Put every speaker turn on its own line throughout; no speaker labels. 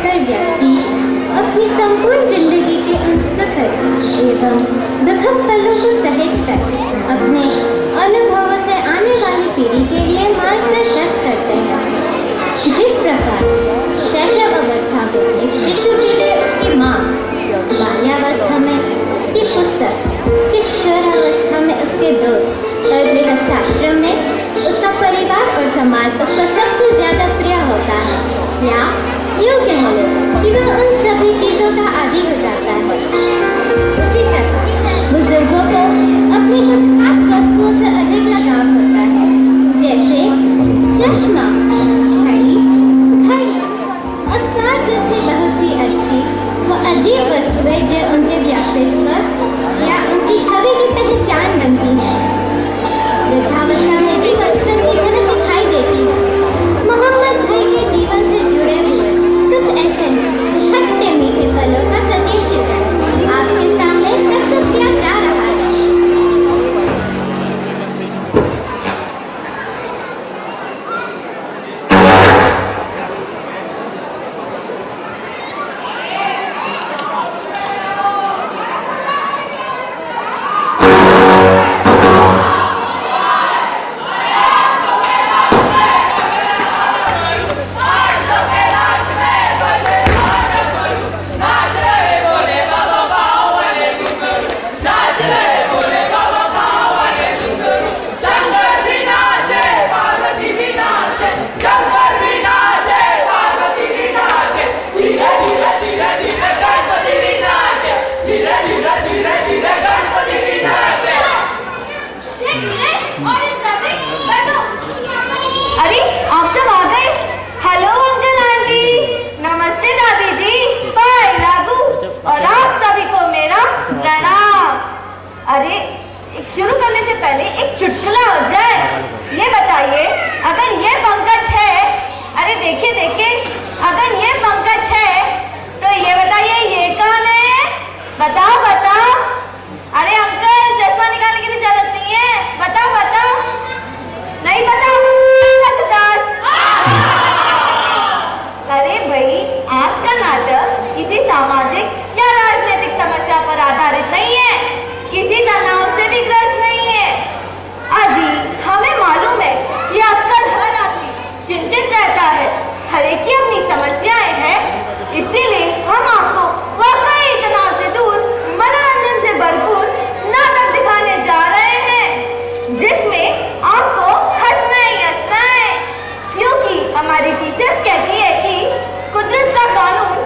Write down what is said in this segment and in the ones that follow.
रहकर व्यक्ति अपनी संपूर्ण जिंदगी के उन सुखद एवं दुखद पलों को सहजकर अपने अनुभवों से आने वाली पीढ़ी के लिए मार्ग प्रशस्त करते हैं। जिस प्रकार शैशव अवस्था में एक शिशु के लिए उसकी माँ, बाल्यावस्था में उसकी पुस्तक, किशोरावस्था में उसके दोस्त और गृहस्थाश्रम में उसका परिवार और समाज उसको सबसे ज्यादा प्रिय होता है, या यूँ कह लो कि वह उन सभी चीज़ों का आदी हो जाता है। उसी प्रकार बुजुर्गों को अपनी कुछ खास वस्तुओं से अधिक लगाव होता है, जैसे चश्मा, छड़ी, घड़ी, अखबार जैसी बहुत सी अच्छी व अजीब वस्तुएं जो उनके व्यक्तित्व या उनकी छवि की पहचान बनती है। वृद्धावस्था में भी बचपन की झलक दिखाई देती है। मोहम्मद भाई के जीवन से जुड़े हुए कुछ ऐसे खट्टे मीठे पलों का सजीव चित्रण आपके सामने प्रस्तुत किया जा रहा है।
शुरू करने से पहले एक चुटकुला हो जाए। ये बताइए, अगर ये पंकज है, अरे देखिए देखिए, अगर ये पंकज है तो ये बताइए ये कौन है? बताओ बताओ। अरे अंकल, चश्मा निकालने की भी जरूरत नहीं है, बताओ बताओ। नहीं बताओ? अरे भाई, आज का नाटक किसी सामाजिक या राजनीतिक समस्या पर आधारित नहीं है, किसी तनाव से भी ग्रस्त नहीं है। अजी, हमें मालूम है कि आजकल हर आदमी चिंतित रहता है, हर एक की अपनी समस्याएं हैं, इसीलिए हम आपको वाकई तनाव से दूर, मनोरंजन से भरपूर नाटक दिखाने जा रहे हैं, जिसमें आपको हंसना ही हंसना है, क्योंकि हमारी टीचर्स कहती है कि कुदरत का कानून,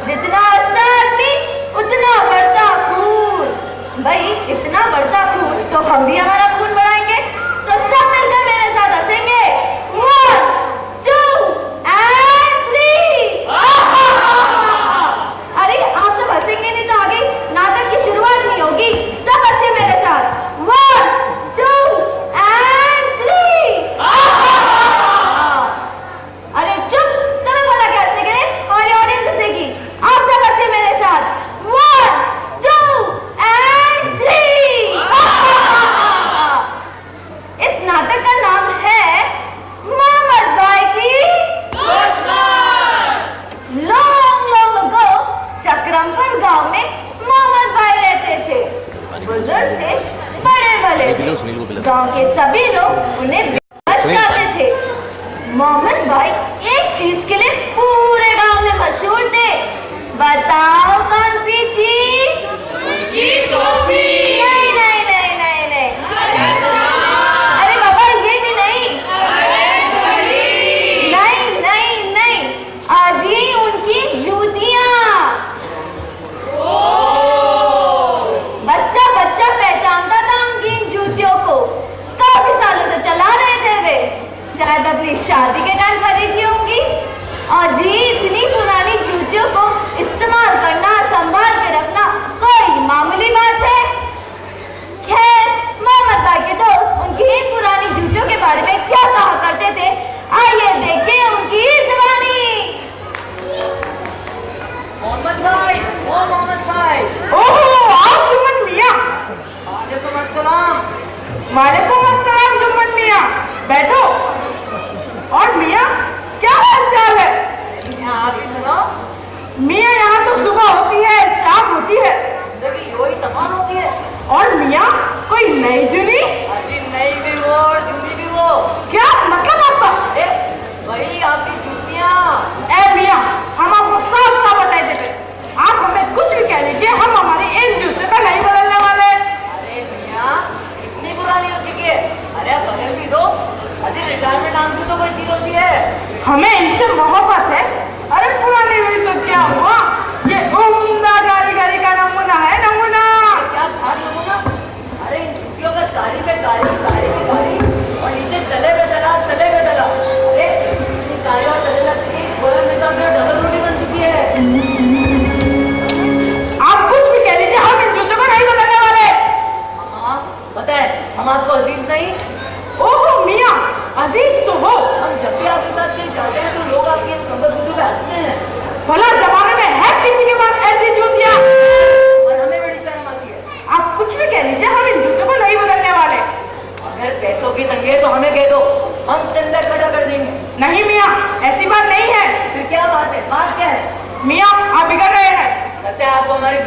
जितना हंसता आदमी उतना बढ़ता खून। भाई, इतना बढ़ता खून तो हम भी हमारा खून बढ़ाएंगे, तो सब मिलकर मेरे साथ हंसेंगे। 1, 2 and 3। अरे आप सब हंसेंगे नहीं तो आगे नाटक की शुरुआत नहीं होगी। सब हंसे मेरे साथ। 1, 2 and 3। अरे चुप, तुम्हें बोला क्या हंसने के लिए? हमारी ऑडियंस हंसेगी। आप सब हंसे मेरे साथ। 1, 2 and 3। इस नाटक का नाम है मोहम्मद भाई की लॉन्ग अगो चक्रमपुर गांव में मोहम्मद भाई रहते थे। बुजुर्ग थे, बड़े भले थे, गांव के सभी लोग उन्हें बेहद चाहते थे। मोहम्मद भाई एक चीज के लिए पूरे गांव में मशहूर थे। बताओ कौन सी चीज? उनकी टोपी। नहीं नहीं नहीं नहीं नहीं। अरे बाबा, ये भी नहीं। नहीं नहीं नहीं, अजी उनकी जूतियां। बच्चा बच्चा पहचानता था उनकी इन जूतियों को। काफी सालों से चला रहे थे वे, शायद अपनी शादी के टाइम खरीदी होंगी। और जी, इतनी पुरानी जूतियों को इस्तेमाल करना, संभाल के रखना कोई मामूली बात है? खैर, मोहम्मद भाई के दोस्त उनकी इन पुरानी जूतियों के बारे में क्या कहा करते थे, आइए देखें उनकी जुबानी।
मोहम्मद भाई, ओ मोहम्मद भाई।
ओहो, आओ जुम्मन मियां।
वालेकुम अस्सलाम।
वालेकुम अस्सलाम जुम्मन मियां, बैठो। और मियां, क्या हाल चाल है?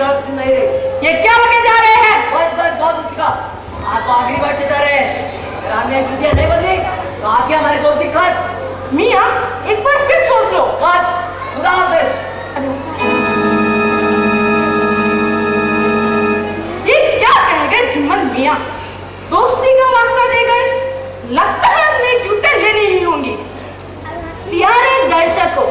जरूरत नहीं रही।
ये क्या लगे जा रहे हैं?
बस बस बहुत हो चुका। आप तो आखिरी बार जा रहे हैं। अगर हमने जूतियां नहीं बदली तो आगे हमारी दोस्ती खत्म।
मियाँ एक बार फिर सोच लो।
खत्म। खुदा हाफिज।
ये क्या कह गए जुम्मन मियाँ? दोस्ती का वास्ता दे गए? लगता है हमें जूते लेने ही होंगे।
प्यारे दर्शकों,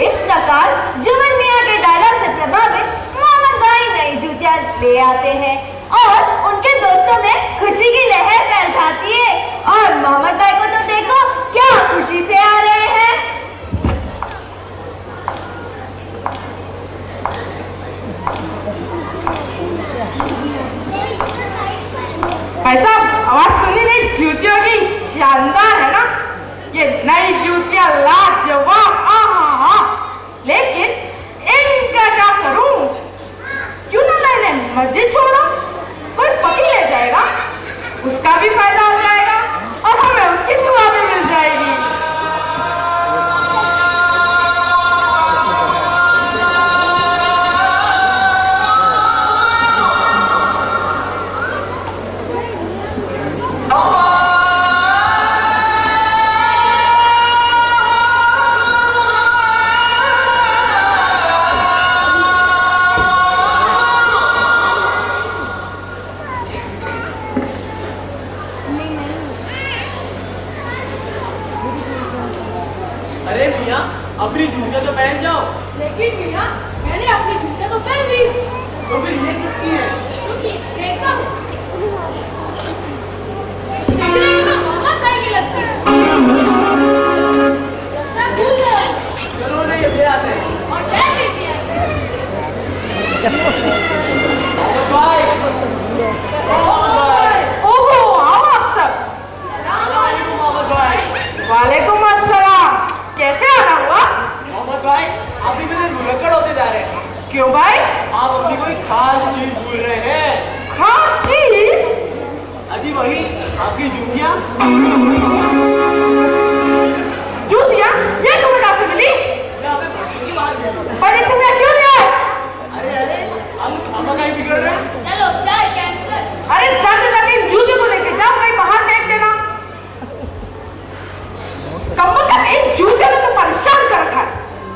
इस प्रकार जुम्मन मियाँ के डायलॉग से प्रभावित मोहम्मद भाई नई जूतियां ले आते हैं और उनके दोस्तों में खुशी की लहर फैल जाती है। और मोहम्मद भाई को तो देखो क्या खुशी से आ रहे हैं।
भाई साहब, आवाज सुनी नहीं? जूतियों की शानदार है ना? ये नई जूतियां लाजवाब। हाँ, लेकिन इनका क्या करूं? क्यों ना मैंने मर्जी छोड़ा? कोई पति ले जाएगा, उसका भी फायदा हो जाएगा और हमें उसकी दुआ भी मिल जाएगी।
अरे मियाँ, अपनी जूतियाँ तो पहन जाओ।
लेकिन मियाँ, मैंने अपनी जूतियां तो पहन ली।
तो फिर ये किसकी है?
देखा मोहम्मद भाई की लगती है।
चलो उन्हें ये ले आते हैं।
और क्या देती है?
मोहम्मद भाई।
ओहो, आओ आप सब।
अस्सलामुअलैकुम मोहम्मद भाई।
वालेकुम अस्सलाम। कैसे आना हुआ?
मोहम्मद भाई, आप भी मेरे भुलक्कड़ होते जा रहे हैं।
क्यों भाई?
आप अपनी कोई खास चीज भूल रहे हैं।
खास चीज?
अजी वही आपकी जूतियाँ।
जूतियाँ? ये तुम्हें कहाँ से मिली?
ये आपने भक्ति की बात है।
अरे तुम्हें क्यों लिया?
अरे हम खामा कहीं बिगड़ रहे हैं।
चलो चाय कैंसिल।
अरे जाते जाते इन जूतियों को लेके जाओ, कहीं बाहर फेंक देना। कम्बख्त, इन जूतियों ने तो परेशान कर रखा है।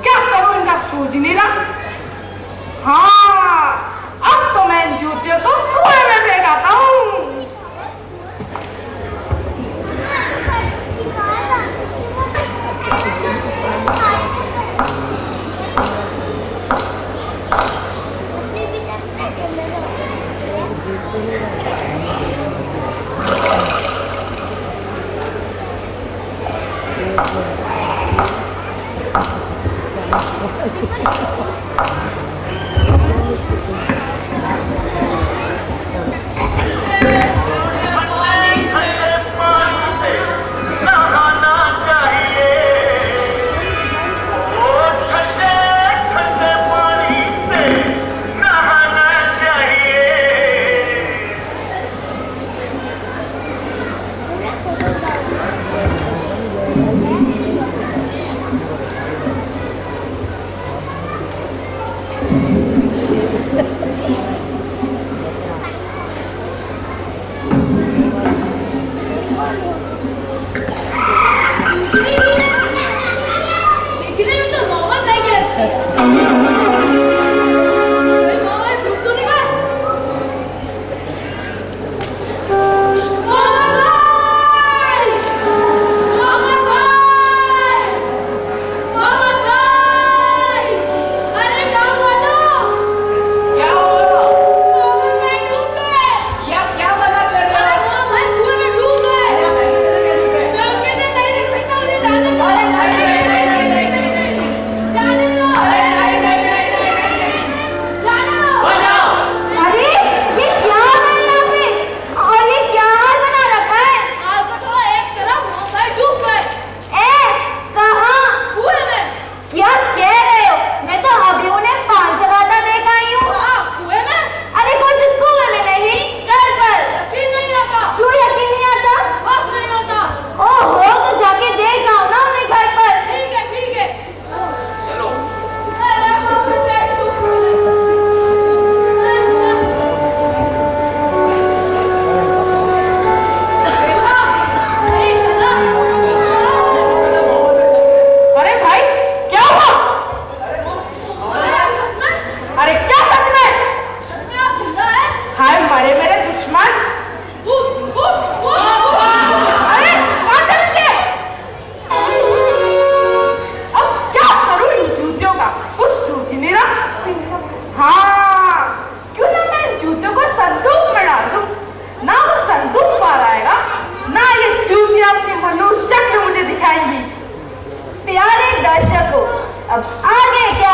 क्या करूं, इनका सूझ नहीं रहा। हाँ, अब तो मैं इन जूतियों को कुएं में फेंक आता हूँ।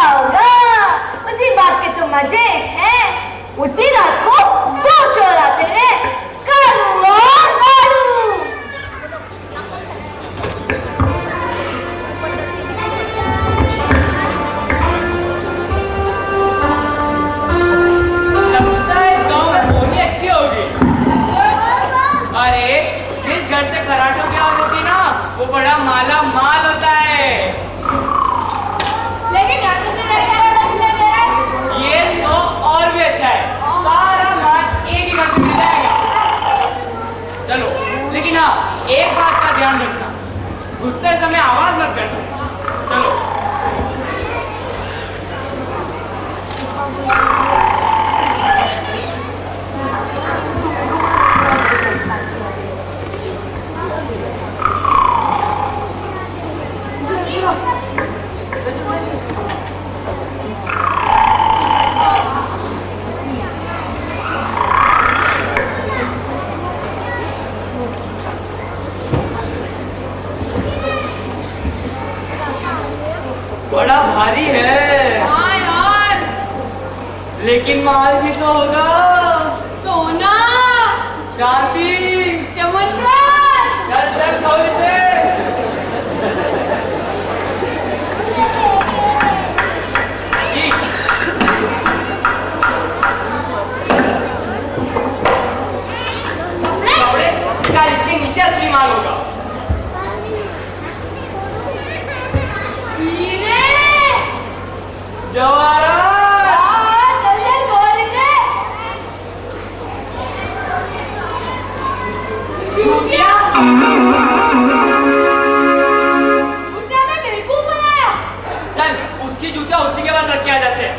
होगा। उसी बात के तो मजे हैं। उसी रात को दो चोर आते हैं, कालू और कालू।
लगता है इस गांव में बोली अच्छी होगी। अरे जिस घर से कराटों की आवाज होती ना, वो बड़ा माला माल होता है।
लेकिन यहाँ तो सिर्फ एक कराटा मिलता है।
ये तो और भी अच्छा है, सारा माल एक ही घर से मिल जाएगा। चलो, लेकिन हाँ, एक बात का ध्यान रखना, घुसते समय आवाज मत करना। चलो। बड़ा भारी है।
हाँ यार।
लेकिन माल भी तो होगा।
सोना,
चांदी,
चमनराज।
चल चल थोड़ी से। कपड़े का इसके नीचे असली माल होगा। जवाहरात।
जल्दी खोल दे।
जूतिया।
उसने हमें बेवकूफ बनाया।
चल, उसकी जूतियां उसी के बाद रख के आ जाते हैं।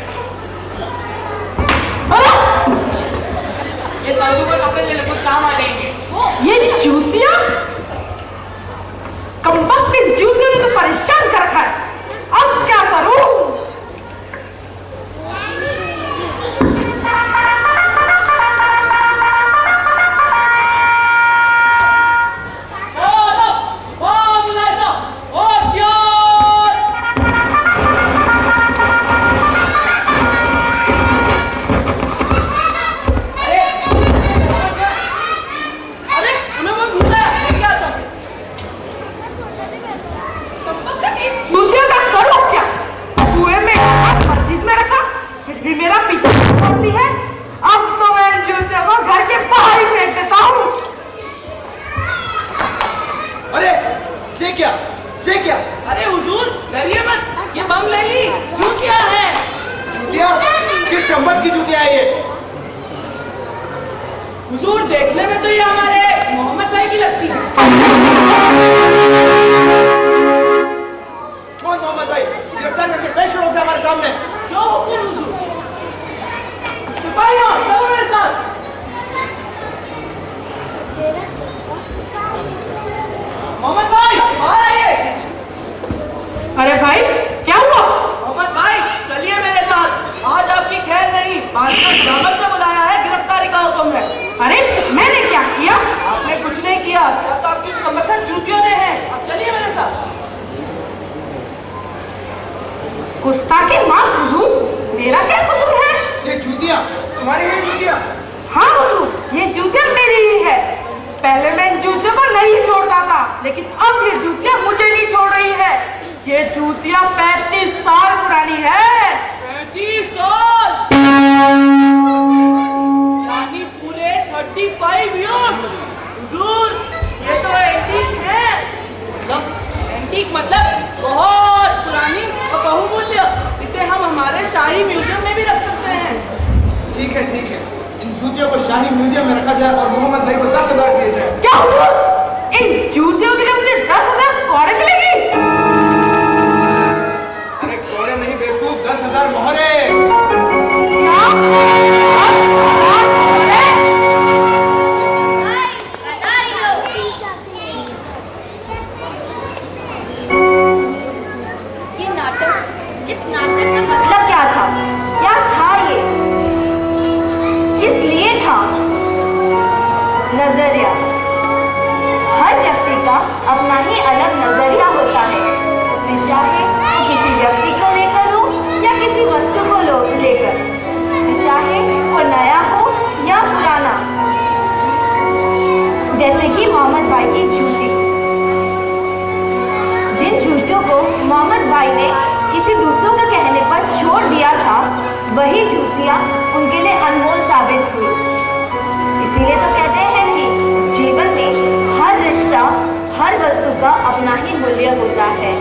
ये साधु को कपड़े ले ले, कुछ काम आ जाएंगे।
ये जूतियां, कमबख्त की जूतियों ने तो परेशान कर रखा है। अब क्या करूं? जूतियों का करो क्या? कुएं में रखा, मस्जिद में रखा, फिर भी मेरा पीछा करती है। अब तो मैं इन जूतियों को घर के बाहर ही फेंक देता हूँ।
अरे ये क्या? ये क्या?
अरे हुजूर, डरिए मत, ये बम नहीं, जूतियां हैं।
जूतियां? किस चम्बक की जूतियां हैं ये?
हुजूर, देखने में तो ये हमारे मोहम्मद भाई की लगती है।
कौन मोहम्मद भाई? गिरफ्तार करके पेश करो उसे हमारे सामने।
जो हुकुम हुजूर। सिपाहियों, चलो मेरे साथ। मोहम्मद भाई, बाहर आइए।
अरे भाई, क्या हुआ?
मोहम्मद भाई, चलिए मेरे साथ। आज आपकी खैर नहीं, बादशाह जाबर ने बुलाया है, गिरफ्तारी का हुक्म है।
अरे मैंने क्या किया?
आपने कुछ नहीं किया, या तो आपकी कमबख्त जूतियों ने है। अब चलिए मेरे साथ।
गुस्ताखी माफ हुजूर, मेरा क्या कसूर है?
ये जूतियां तुम्हारी हैं? जूतियां?
हाँ हुजूर, ये जूतियां मेरी ही है। पहले मैं इन जूतियों को नहीं छोड़ता था, लेकिन अब ये जूतियां मुझे नहीं छोड़ रही है। ये जूतियां 35 साल पुरानी है।
35 साल, यानी पूरे 35 ईयर्स। हुजूर, ये तो एंटीक है। एंटीक मतलब बहुत पुरानी और बहुमूल्य। इसे हम हमारे शाही म्यूजियम में भी रख सकते हैं।
ठीक है, ठीक है। इन जूतियों को शाही म्यूजियम में रखा जाए और मोहम्मद भाई को 10,000 दिए जाए।
क्या हुजूर? इन जूतियों के लिए मुझे 10,000 कौड़े मिलेगी?
अरे कौड़े नहीं बेवकूफ, 10,000 मोहरे।
क्या?
इस नाटक का मतलब क्या था? क्या था ये? किस लिए था? नजरिया। हर व्यक्ति का अपना ही अलग नजरिया होता है। मैं चाहे तो किसी व्यक्ति को लेकर हो या किसी दूसरों के कहने पर छोड़ दिया था, वही जूतियाँ उनके लिए अनमोल साबित हुई। इसीलिए तो कहते हैं कि जीवन में हर रिश्ता, हर वस्तु का अपना ही मूल्य होता है।